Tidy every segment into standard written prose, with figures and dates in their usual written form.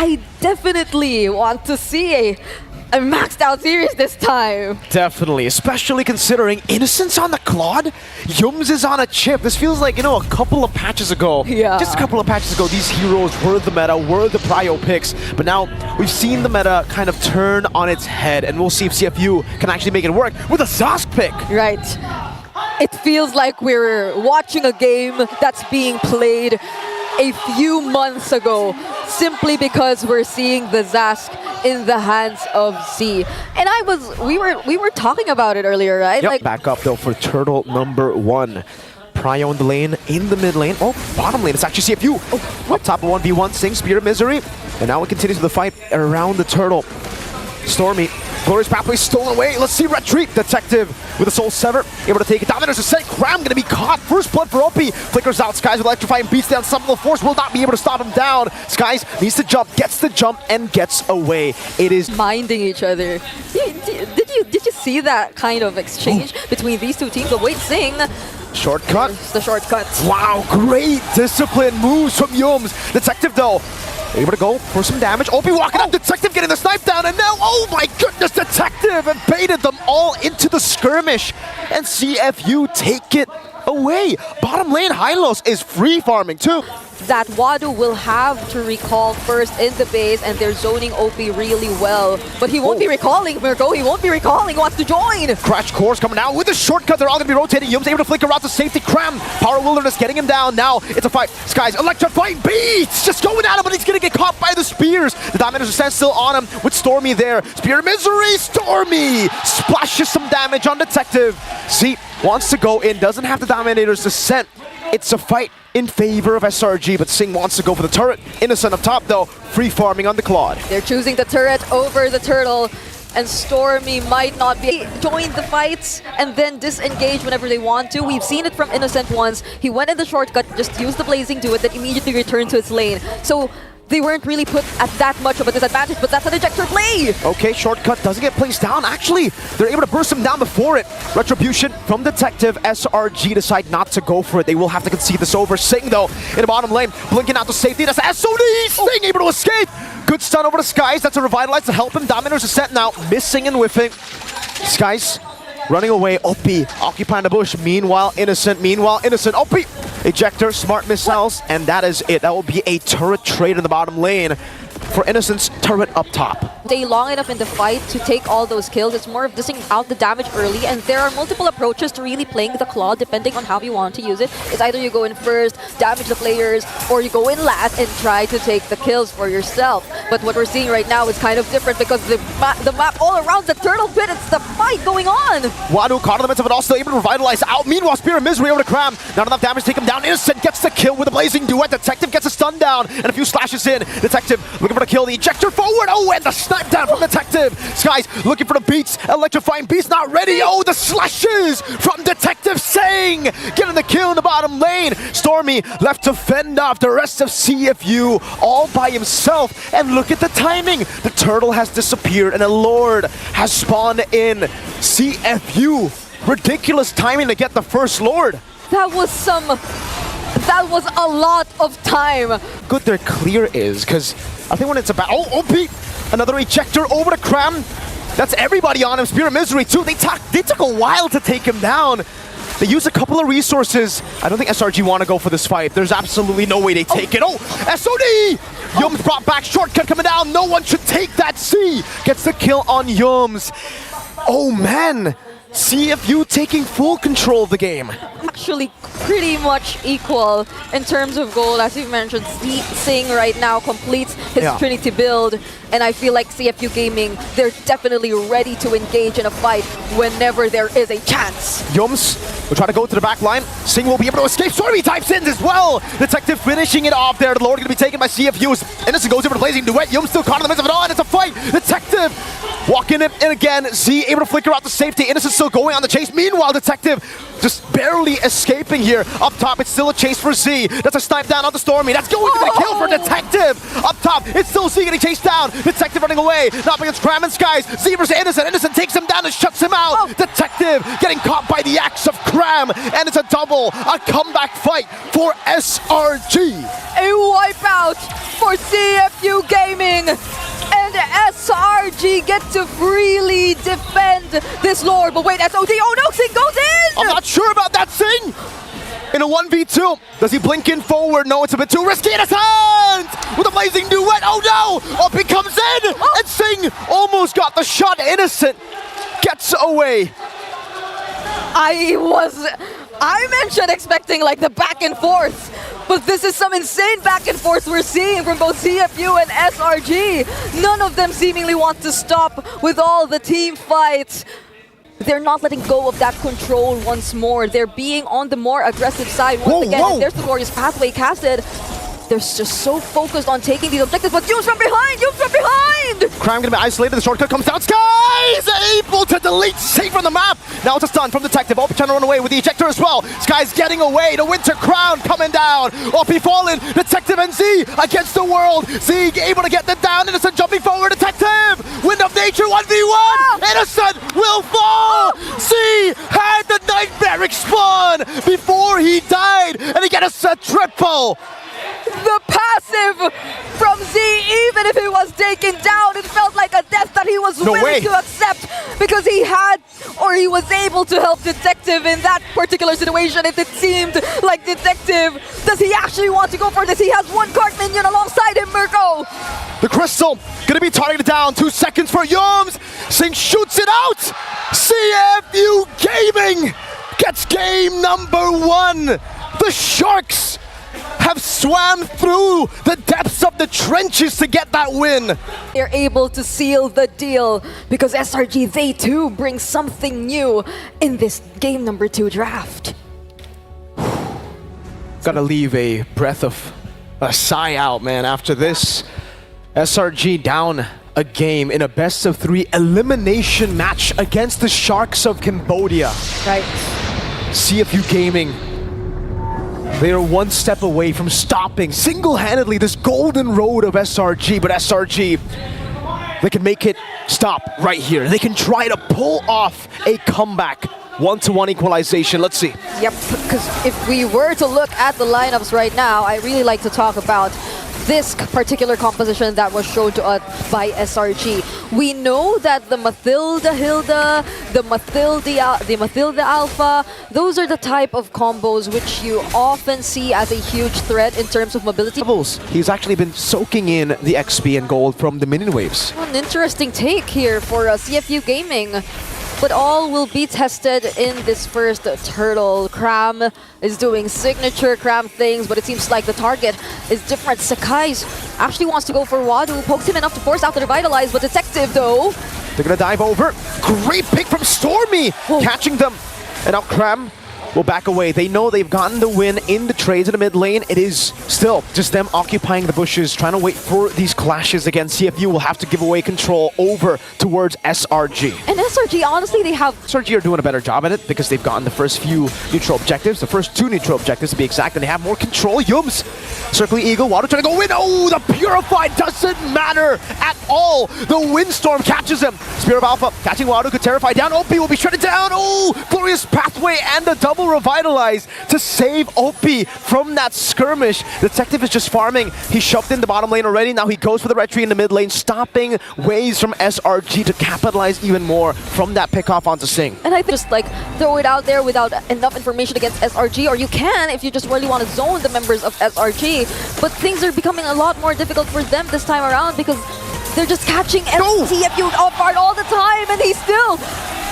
I definitely want to see a maxed out series this time. Definitely, especially considering Innocence on the Claude, Yums is on a chip. This feels like, you know, a couple of patches ago. Yeah. Just a couple of patches ago, these heroes were the meta, were the prio picks. But now we've seen the meta kind of turn on its head, and we'll see if CFU can actually make it work with a Zask pick. Right. It feels like we're watching a game that's being played a few months ago, simply because we're seeing the Zask in the hands of Z. And we were talking about it earlier, right? Yep. Like, back up though for turtle number 1. Prio in the lane, in the mid lane. Oh, bottom lane, it's actually CFU. Oh, up top of 1v1, Sing, Spirit of Misery. And now it continues the fight around the turtle. Stormy, Glorious Pathway stolen away. Let's see retreat. Detective with a Soul Sever, able to take it down. There's a set. Cram gonna be caught. First blood for Opie. Flickers out. Skies with Electrifying beats down. Summonable Force will not be able to stop him down. Skies needs to jump, gets the jump, and gets away. It is minding each other. Did you see that kind of exchange between these two teams? But wait, Sing. Shortcut. There's the shortcut. Wow, great discipline moves from Yums. Detective though, able to go for some damage. Opie walking up, Detective getting the snipe down, and now, oh my goodness, Detective and baited them all into the skirmish. And CFU take it away. Bottom lane, Hylos is free farming too. That Wadu will have to recall first in the base, and they're zoning OP really well. But he won't be recalling, Mirko. He won't be recalling. He wants to join. Crash Course coming out with a shortcut. They're all going to be rotating. Yums able to flicker out to safety. Cram. Power Wilderness getting him down. Now it's a fight. Skies electrifying beats. Just going at him, but he's going to get caught by the spears. The Dominators are still on him with Stormy there. Spear of Misery. Stormy splashes some damage on Detective. See, wants to go in. Doesn't have the Dominator's descent. It's a fight in favor of SRG, but Sing wants to go for the turret. Innocent up top though, free farming on the Claude. They're choosing the turret over the turtle, and Stormy might not be join the fights and then disengage whenever they want to. We've seen it from Innocent once. He went in the shortcut, just used the Blazing Duet, then immediately returned to its lane. So they weren't really put at that much of a disadvantage, but that's an ejector play! Okay, shortcut doesn't get placed down. Actually, they're able to burst him down before it. Retribution from Detective. SRG decide not to go for it. They will have to concede this over. Sing, though, in the bottom lane, blinking out to safety. That's SOD! Sing able to escape! Good stun over to Skies. That's a Revitalize to help him. Dominators are set now, missing and whiffing. Skies running away. Opie occupying the bush. Meanwhile, Innocent. Opie! Ejector, smart missiles, and that is it. That will be a turret trade in the bottom lane for Innocent's turret up top. Stay long enough in the fight to take all those kills. It's more of dishing out the damage early, and there are multiple approaches to really playing the Claw depending on how you want to use it. It's either you go in first, damage the players, or you go in last and try to take the kills for yourself. But what we're seeing right now is kind of different because the map all around the turtle pit, it's the fight going on. Wadu caught in the midst of it all, still able to revitalize out. Meanwhile, Spear of Misery over to Cram. Not enough damage to take him down. Innocent gets the kill with a Blazing Duet. Detective gets a stun down and a few slashes in. Detective looking for the kill. The ejector forward. Oh, and the snipe down from Detective. Skies looking for the beats. Electrifying beats not ready. Oh, the slashes from Detective. Sing getting the kill in the bottom lane. Stormy left to fend off the rest of CFU all by himself. And look at the timing. The turtle has disappeared and a Lord has spawned in. CFU. Ridiculous timing to get the first Lord. That was a lot of time. Good their clear is, because I think when it's about... Oh, Opie! Another ejector over to Cram. That's everybody on him. Spirit of Misery too. They took a while to take him down. They used a couple of resources. I don't think SRG want to go for this fight. There's absolutely no way they take it. Oh, SOD! Yums brought back. Shortcut coming down. No one should take that. C gets the kill on Yums. Oh, man. CFU taking full control of the game. Actually pretty much equal in terms of gold. As you mentioned, Sing right now completes his Trinity build, and I feel like CFU Gaming, they're definitely ready to engage in a fight whenever there is a chance. Yums will try to go to the back line. Sing will be able to escape. Stormy types in as well. Detective finishing it off there. The Lord going to be taken by CFU. Innocent goes over to Blazing Duet. Yums still caught in the midst of it all, and it's a fight. Detective walking it in again. Z able to flicker out the safety. Innocent still going on the chase. Meanwhile, Detective just barely escaping here. Up top, it's still a chase for Z. That's a snipe down on the Stormy. That's going to be a kill for Detective. Up top, it's still Z getting chased down. Detective running away. Not against Cram and Skies. Z versus Innocent. Innocent takes him down and shuts him out. Detective getting caught by the axe of Cram. And it's a double. A comeback fight for SRG. A wipeout for CFU Gaming. And SRG get to freely defend this Lord. But wait, SOD, oh no, Sing goes in! I'm not sure about that, Sing! In a 1v2, does he blink in forward? No, it's a bit too risky. Innocent! With a blazing duet, oh no! Up he comes in! And Sing almost got the shot. Innocent gets away. I mentioned expecting like the back and forth, but this is some insane back and forth we're seeing from both CFU and SRG. None of them seemingly want to stop with all the team fights. They're not letting go of that control once more. They're being on the more aggressive side once again. And there's the glorious pathway casted. They're just so focused on taking these objectives, but Yu's from behind! Yu's from behind! Cram gonna be isolated, the shortcut comes down. Sky's able to delete Sing from the map! Now it's a stun from Detective. Opie trying to run away with the ejector as well. Sky's getting away, the Winter Crown coming down. Opie falling, Detective and Z against the world. Z able to get them down, Innocent jumping forward, Detective! Wind of Nature 1v1! Innocent will fall! Z had the nightmare spawn before he died, and he gets a triple! The passive from Z, even if it was taken down, it felt like a death that he was willing to accept because he was able to help Detective in that particular situation. It seemed like Detective, does he actually want to go for this? He has one card minion alongside him, Mirko. The Crystal gonna be targeted down. 2 seconds for Yums. Sing shoots it out. CFU Gaming gets game number 1. The Sharks have swam through the depths of the trenches to get that win. They're able to seal the deal because SRG, they too bring something new in this game number 2 draft. Gotta leave a breath of a sigh out, man, after this. SRG down a game in a best of 3 elimination match against the Sharks of Cambodia. Right. CFU Gaming, they are one step away from stopping single-handedly this golden road of SRG, but SRG, they can make it stop right here. They can try to pull off a comeback. 1-1 equalization, let's see. Yep, because if we were to look at the lineups right now, I really like to talk about this particular composition that was shown to us by SRG. We know that the Mathilda Hilda, the Mathilda Alpha, those are the type of combos which you often see as a huge threat in terms of mobility. He's actually been soaking in the XP and gold from the minion waves. An interesting take here for CFU Gaming. But all will be tested in this first turtle. Cram is doing signature Cram things, but it seems like the target is different. Sakai's actually wants to go for Wadu, pokes him enough to force out the Revitalize, but Detective though. They're gonna dive over. Great pick from Stormy, catching them. And now Cram will back away. They know they've gotten the win in the trades in the mid lane. It is still just them occupying the bushes, trying to wait for these clashes again. CFU will have to give away control over towards SRG. And SRG, honestly, they have... SRG are doing a better job at it because they've gotten the first few neutral objectives, the first 2 neutral objectives to be exact, and they have more control. Yums, circling Eagle, Water trying to go in. Oh, the Purified doesn't matter at all. The Windstorm catches him. Spear of Alpha catching Water, could terrify down. Opie will be shredded down. Oh, glorious pathway and the double revitalize to save Opie from that skirmish. Detective is just farming. He shoved in the bottom lane already. Now he goes for the retreat in the mid lane, stopping waves from SRG to capitalize even more from that pickoff onto Sing. And I think just like throw it out there without enough information against SRG, or you can if you just really want to zone the members of SRG. But things are becoming a lot more difficult for them this time around because they're just catching CFU off guard all the time, and he still...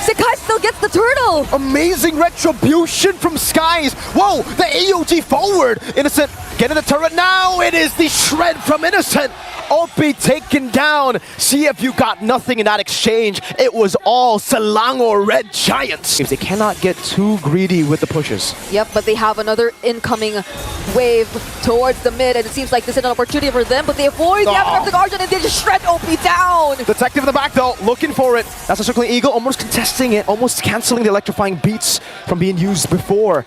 Sakai still gets the turtle! Amazing retribution from Skies. Whoa, the AOG forward. Innocent getting the turret now. It is the shred from Innocent. Opie taken down. CFU got nothing in that exchange. It was all Selangor Red Giants. They cannot get too greedy with the pushes. Yep, but they have another incoming wave towards the mid, and it seems like this is an opportunity for them, but they avoid the Avatar of the Guardian, and they just shred Opie down! Detective in the back though, looking for it. That's a circling Eagle, almost contesting it, almost canceling the electrifying beats from being used before.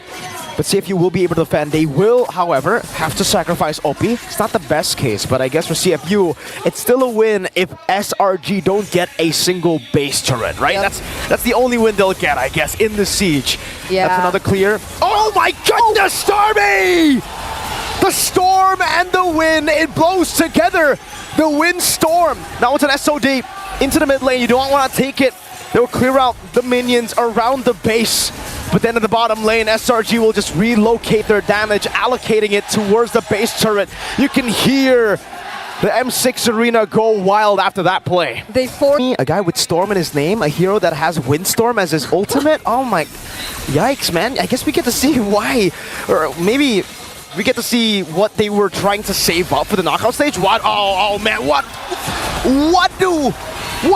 But CFU will be able to defend. They will, however, have to sacrifice OP. It's not the best case, but I guess for CFU, it's still a win if SRG don't get a single base turret, right? Yep. That's the only win they'll get, I guess, in the siege. Yeah. That's another clear. Oh my goodness, Stormy! The storm and the wind, it blows together. The wind storm. Now it's an SOD into the mid lane. You don't want to take it. They'll clear out the minions around the base. But then in the bottom lane, SRG will just relocate their damage, allocating it towards the base turret. You can hear the M6 arena go wild after that play. They forced A guy with Storm in his name, a hero that has Windstorm as his ultimate. Oh my, yikes, man. I guess we get to see why, or maybe we get to see what they were trying to save up for the knockout stage. What? Oh man, what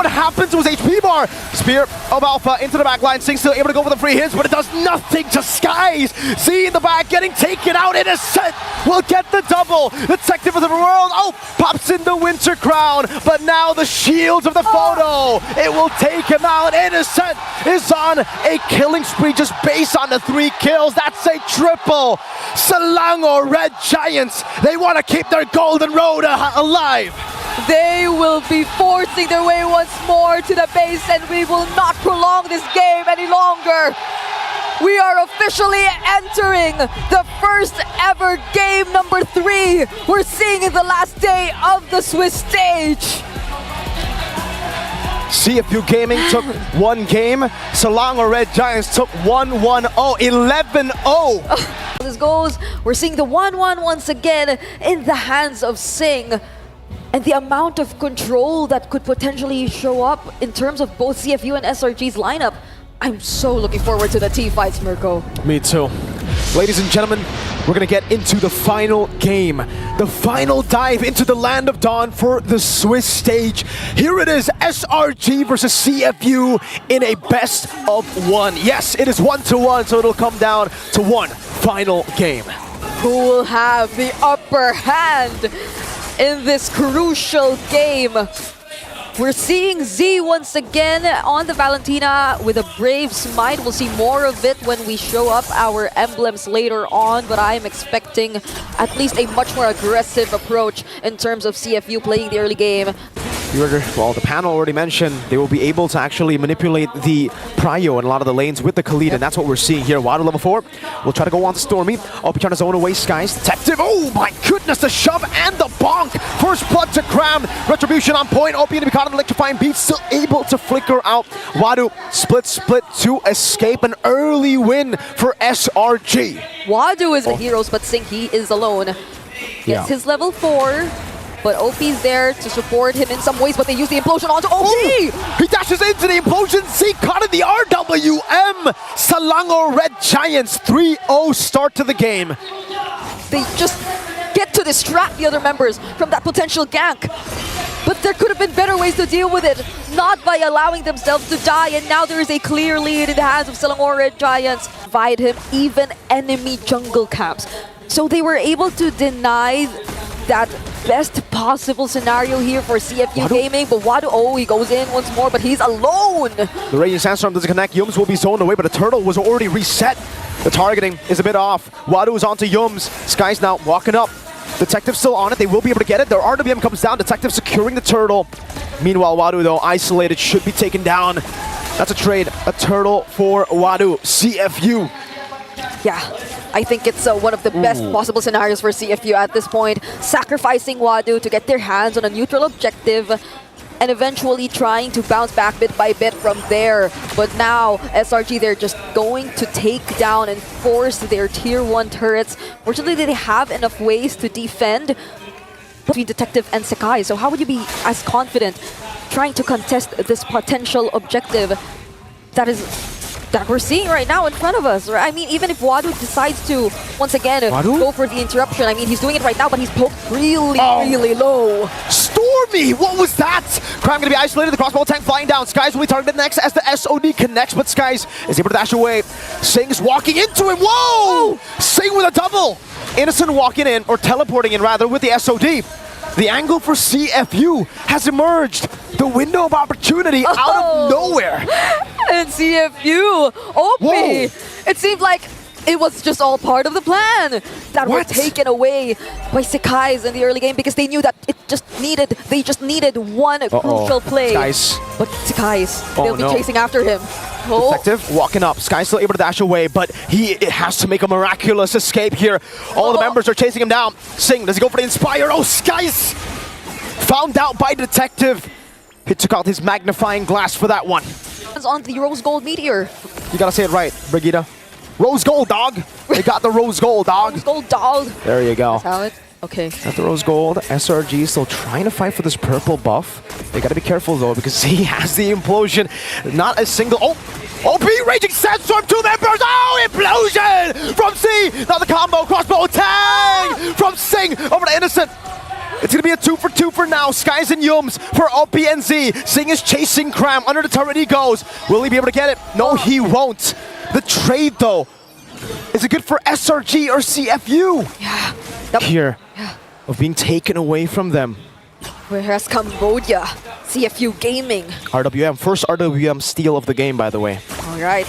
happens to his HP bar? Spear of Alpha into the back line. Sing still able to go for the free hits, but it does nothing to Skies. Z in the back getting taken out. Innocent will get the double. Detective of the world. Oh, pops in the Winter Crown, but now the shields of the photo. It will take him out. Innocent is on a killing spree just based on the 3 kills. That's a triple. Selangor Red Giants, they want to keep their golden road alive. They will be forcing their way once more to the base, and we will not prolong this game any longer. We are officially entering the first ever game number 3 we're seeing in the last day of the Swiss stage. CFU Gaming took 1 game. Selangor Red Giants took 1-1-0, 11-0. This goes, we're seeing the 1-1 once again in the hands of Sing. And the amount of control that could potentially show up in terms of both CFU and SRG's lineup. I'm so looking forward to the T-fights, Mirko. Me too. Ladies and gentlemen, we're going to get into the final game. The final dive into the Land of Dawn for the Swiss stage. Here it is, SRG versus CFU in a best of 1. Yes, it is 1-1, so it'll come down to one final game. Who will have the upper hand in this crucial game? We're seeing Z once again on the Valentina with a brave smite. We'll see more of it when we show up our emblems later on, but I'm expecting at least a much more aggressive approach in terms of CFU playing the early game. Well, the panel already mentioned they will be able to actually manipulate the prio in a lot of the lanes with the Khalid, and that's what we're seeing here. Wado level 4 will try to go on to Stormy. OP trying to zone away Skies. Detective, oh my goodness, the shove and the bonk. First blood to Cram. Retribution on point. OP to be caught in electrifying beat, still able to flicker out. Wado split to escape. An early win for SRG. Wado is the heroes, but Sing, he is alone. Gets his level 4. But OP's there to support him in some ways, but they use the implosion onto OP! Oh, he dashes into the implosion. Z caught in the RWM. Selangor Red Giants 3-0 start to the game. They just get to distract the other members from that potential gank. But there could have been better ways to deal with it, not by allowing themselves to die, and now there is a clear lead in the hands of Selangor Red Giants. Provide him even enemy jungle camps. So they were able to deny that best possible scenario here for CFU Gaming, but Wado, oh, he goes in once more, but he's alone. The Radiant Sandstorm doesn't connect. Yums will be zoned away, but the turtle was already reset. The targeting is a bit off. Wado is onto Yums. Sky's now walking up. Detective still on it. They will be able to get it. Their RWM comes down. Detective securing the turtle. Meanwhile, Wado, though, isolated, should be taken down. That's a trade. A turtle for Wado. CFU. Yeah, I think it's one of the best possible scenarios for CFU at this point. Sacrificing Wado to get their hands on a neutral objective and eventually trying to bounce back bit by bit from there. But now, SRG, they're just going to take down and force their tier 1 turrets. Fortunately, they have enough ways to defend between Detective and Sakai. So how would you be as confident trying to contest this potential objective that we're seeing right now in front of us, right? I mean, even if Wado decides to, once again, go for the interruption, I mean, he's doing it right now, but he's poked really low. Stormy, what was that? Cram gonna be isolated, the crossbow tank flying down. Skies will be targeted next as the SOD connects, but Skies is able to dash away. Sing's walking into him, whoa! Sing with a double. Innocent walking in, or teleporting in rather, with the SOD. The angle for CFU has emerged. The window of opportunity out of nowhere. And CFU, OP, it seemed like It was just all part of the plan that were What? taken away by Sekai's in the early game because they knew that they just needed one crucial play. Skies. But Sekai's, Oh, they'll be no. chasing after him. Oh. Detective walking up. Sky's still able to dash away, but he has to make a miraculous escape here. All the members are chasing him down. Sing, does he go for the Inspire? Oh, Sky's found out by Detective. He took out his magnifying glass for that one. It's on the Rose Gold Meteor. You gotta say it right, Brigitte. Rose gold, dog. They got the rose gold, dog. Rose Gold dog. There you go. That's how it. Okay. Got the rose gold. SRG still trying to fight for this purple buff. They gotta be careful though because he has the implosion. Not a single. Oh, OP raging sandstorm. 2 members. Oh, implosion from C. Now the combo crossbow tag from Sing over to Innocent. It's gonna be a 2 for 2 for now. Skies and Yums for OP and Z. Sing is chasing Cram. Under the turret he goes. Will he be able to get it? No, he won't. The trade though. Is it good for SRG or CFU? Yeah. Here of being taken away from them. Whereas Cambodia, CFU Gaming. RWM, first RWM steal of the game, by the way. All right.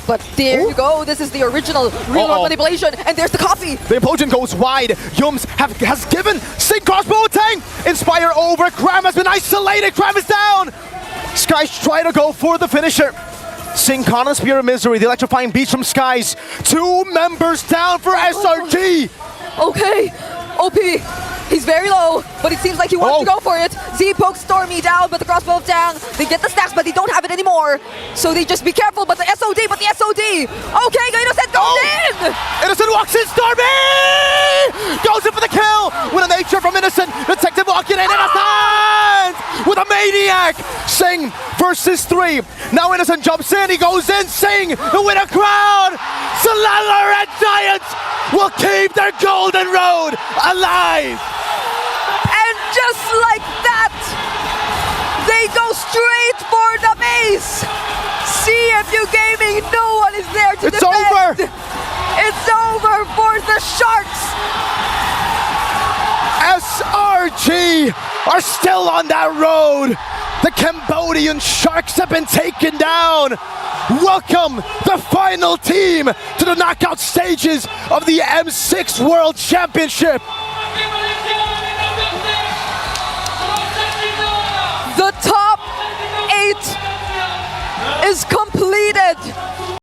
But there you go. This is the original real manipulation, and there's the copy. The implosion goes wide. Yums has given Sing crossbow attack. Inspire over. Cram has been isolated. Cram is down. Skies try to go for the finisher. Sing Kana Spear of Misery. The electrifying beats from Skies. 2 members down for SRG. Okay, OP, he's very low, but it seems like he wants to go for it. Z pokes Stormy down, but the crossbow down. They get the stacks, but they don't have it anymore. So they just be careful, but the SOD. Okay, Innocent goes in! Innocent walks in, Stormy! Goes in for the kill! With a nature from Innocent. Detective walking in, Innocent! With a maniac! Sing versus 3. Now Innocent jumps in, he goes in, Sing! The winner crown! SELANGOR Red Giants will keep their golden road alive! And just like that, they go straight for the base! CFU Gaming, no one is there to It's defend! over! It's over for the Sharks! SRG are still on that road! The Cambodian Sharks have been taken down! Welcome the final team to the knockout stages of the M6 World Championship! The top 8 is completed!